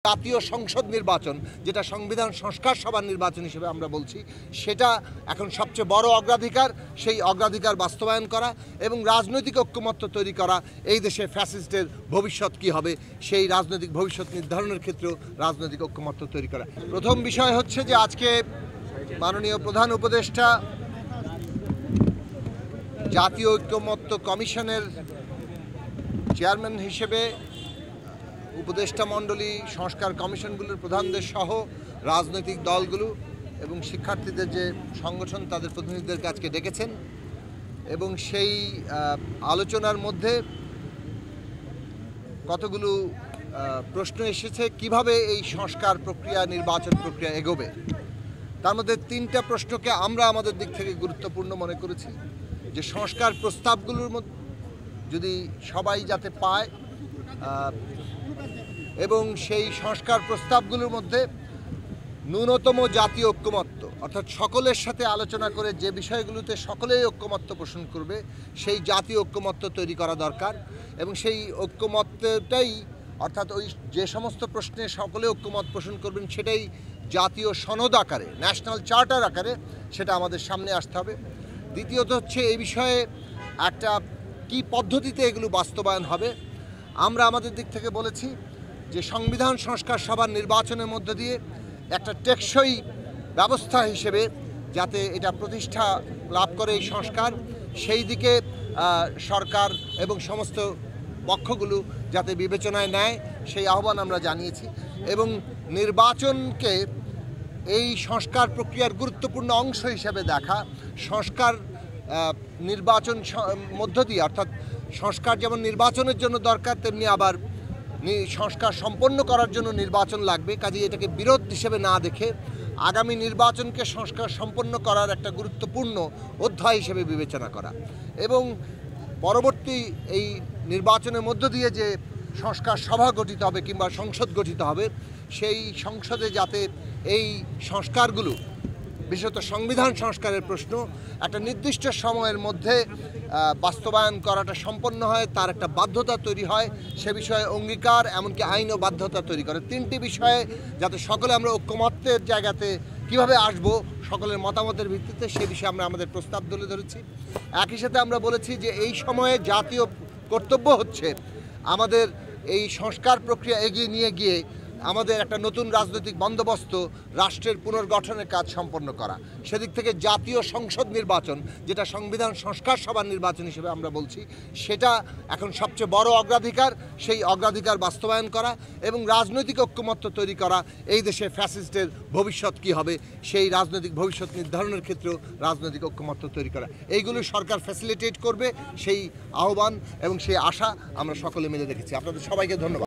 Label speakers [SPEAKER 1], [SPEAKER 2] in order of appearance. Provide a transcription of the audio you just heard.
[SPEAKER 1] জাতীয় সংসদ নির্বাচন, যেটা সংবিধান সংস্কার সভার নির্বাচন হিসেবে আমরা বলছি, সেটা এখন সবচেয়ে বড় অগ্রাধিকার। সেই অগ্রাধিকার বাস্তবায়ন করা এবং রাজনৈতিক ঐক্যমত্য তৈরি করা, এই দেশে ফ্যাসিস্টের ভবিষ্যৎ কী হবে সেই রাজনৈতিক ভবিষ্যৎ নির্ধারণের ক্ষেত্রেও রাজনৈতিক ঐক্যমত্য তৈরি করা। প্রথম বিষয় হচ্ছে যে আজকে মাননীয় প্রধান উপদেষ্টা জাতীয় ঐক্যমত্য কমিশনের চেয়ারম্যান হিসেবে উপদেষ্টা মণ্ডলী, সংস্কার কমিশনগুলোর প্রধানদের সহ রাজনৈতিক দলগুলো এবং শিক্ষার্থীদের যে সংগঠন তাদের প্রতিনিধিদেরকে আজকে ডেকেছেন এবং সেই আলোচনার মধ্যে কতগুলো প্রশ্ন এসেছে কিভাবে এই সংস্কার প্রক্রিয়া, নির্বাচন প্রক্রিয়া এগোবে। তার মধ্যে তিনটা প্রশ্নকে আমরা আমাদের দিক থেকে গুরুত্বপূর্ণ মনে করেছি, যে সংস্কার প্রস্তাবগুলোর মধ্যে যদি সবাই যাতে পায় এবং সেই সংস্কার প্রস্তাবগুলোর মধ্যে ন্যূনতম জাতীয় ঐক্যমত্য, অর্থাৎ সকলের সাথে আলোচনা করে যে বিষয়গুলোতে সকলেই ঐক্যমত্য পোষণ করবে সেই জাতীয় ঐক্যমত্য তৈরি করা দরকার। এবং সেই ঐক্যমত্যটাই, অর্থাৎ ওই যে সমস্ত প্রশ্নে সকলে ঐক্যমত পোষণ করবেন সেটাই জাতীয় সনদ আকারে, ন্যাশনাল চার্টার আকারে সেটা আমাদের সামনে আসতে হবে। দ্বিতীয়ত হচ্ছে এই বিষয়ে একটা কি পদ্ধতিতে এগুলো বাস্তবায়ন হবে। আমরা আমাদের দিক থেকে বলেছি যে সংবিধান সংস্কার সভার নির্বাচনের মধ্য দিয়ে একটা টেকসই ব্যবস্থা হিসেবে যাতে এটা প্রতিষ্ঠা লাভ করে এই সংস্কার, সেই দিকে সরকার এবং সমস্ত পক্ষগুলো যাতে বিবেচনায় নেয় সেই আহ্বান আমরা জানিয়েছি। এবং নির্বাচনকে এই সংস্কার প্রক্রিয়ার গুরুত্বপূর্ণ অংশ হিসেবে দেখা, সংস্কার নির্বাচন মধ্য দিয়ে, অর্থাৎ সংস্কার যেমন নির্বাচনের জন্য দরকার তেমনি আবার সংস্কার সম্পন্ন করার জন্য নির্বাচন লাগবে। কাজেই এটাকে বিরোধ হিসেবে না দেখে আগামী নির্বাচনকে সংস্কার সম্পন্ন করার একটা গুরুত্বপূর্ণ অধ্যায় হিসেবে বিবেচনা করা এবং পরবর্তী এই নির্বাচনের মধ্য দিয়ে যে সংস্কার সভা গঠিত হবে কিংবা সংসদ গঠিত হবে, সেই সংসদে যাতে এই সংস্কারগুলো, বিশেষত সংবিধান সংস্কারের প্রশ্ন, একটা নির্দিষ্ট সময়ের মধ্যে বাস্তবায়ন করাটা সম্পন্ন হয়, তার একটা বাধ্যতা তৈরি হয়, সে বিষয়ে অঙ্গীকার এমনকি আইন ও বাধ্যতা তৈরি করে। তিনটি বিষয়ে যাতে সকলে আমরা ঐক্যমত্যের জায়গাতে কিভাবে আসব সকলের মতামতের ভিত্তিতে, সে বিষয়ে আমরা আমাদের প্রস্তাব তুলে ধরেছি। একই সাথে আমরা বলেছি যে এই সময়ে জাতীয় কর্তব্য হচ্ছে আমাদের এই সংস্কার প্রক্রিয়া এগিয়ে নিয়ে গিয়ে আমাদের একটা নতুন রাজনৈতিক বন্দোবস্ত, রাষ্ট্রের পুনর্গঠনের কাজ সম্পন্ন করা। সেদিক থেকে জাতীয় সংসদ নির্বাচন, যেটা সংবিধান সংস্কার সভার নির্বাচন হিসেবে আমরা বলছি, সেটা এখন সবচেয়ে বড় অগ্রাধিকার। সেই অগ্রাধিকার বাস্তবায়ন করা এবং রাজনৈতিক ঐক্যমত্য তৈরি করা, এই দেশে ফ্যাসিস্টের ভবিষ্যৎ কী হবে সেই রাজনৈতিক ভবিষ্যৎ নির্ধারণের ক্ষেত্রেও রাজনৈতিক ঐক্যমত্য তৈরি করা, এইগুলো সরকার ফ্যাসিলিটেট করবে, সেই আহ্বান এবং সেই আশা আমরা সকলে মিলে রেখেছি। আপনাদের সবাইকে ধন্যবাদ।